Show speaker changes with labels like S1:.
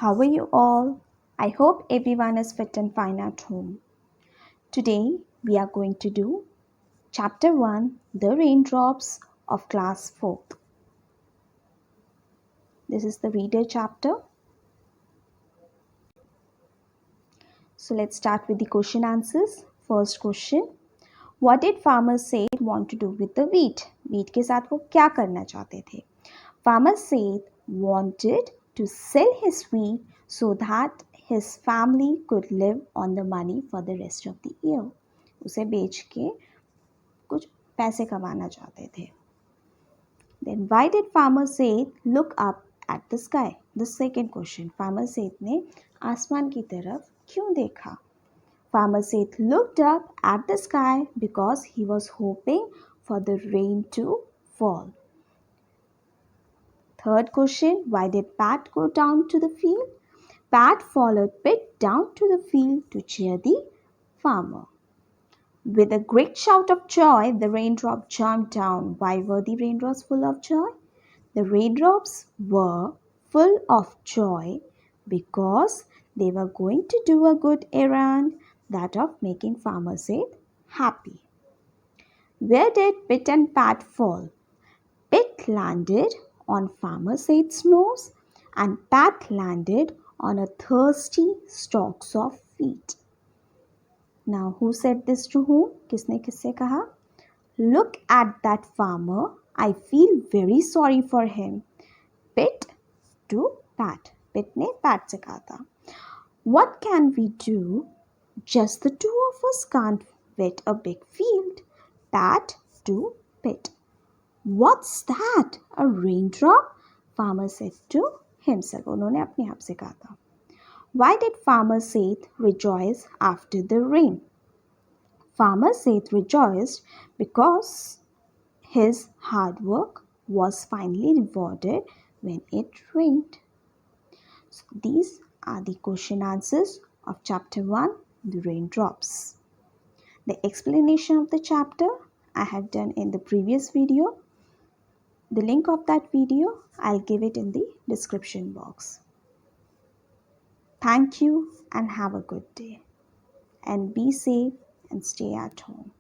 S1: How are you all? I hope everyone is fit and fine at home. Today we are going to do Chapter 1 The Raindrops of Class 4th. This is the reader chapter. So let's start with the question answers. First question. What did farmer Seth want to do with the wheat? Wheat के साथ वो क्या करना चाहते थे? Farmer Seth wanted to sell his wheat so that his family could live on the money for the rest of the year. उसे बेच के कुछ पैसे कमाना चाहते थे. Then why did farmer Seth look up at the sky? The second question. Farmer Seth ने आसमान की तरफ क्यों देखा? Farmer Seth looked up at the sky because he was hoping for the rain to fall. Third question. Why did Pat go down to the field? Pat followed Pete down to the field to cheer the farmer. With a great shout of joy, the raindrop jumped down. Why were the raindrops full of joy? The raindrops were full of joy because they were going to do a good errand, that of making Farmer Seth happy. Where did Pit and Pat fall? Pit landed on Farmer Seth's nose and Pat landed on a thirsty stalks of wheat. Now, who said this to whom? किसने किससे कहा? Look at that farmer. I feel very sorry for him. Pit to Pat. Pit ने Pat से कहा था. What can we do? Just the two of us can't wet a big field. Pat to Pit. What's that? A raindrop? Farmer said to himself. उन्होंने अपने आप से कहा था. Why did Farmer Seth rejoice after the rain? Farmer Seth rejoiced because his hard work was finally rewarded when it rained. So these are the question answers of chapter 1, The Raindrops. The explanation of the chapter I have done in the previous video. The link of that video I'll give it in the description box. Thank you and have a good day. And be safe and stay at home.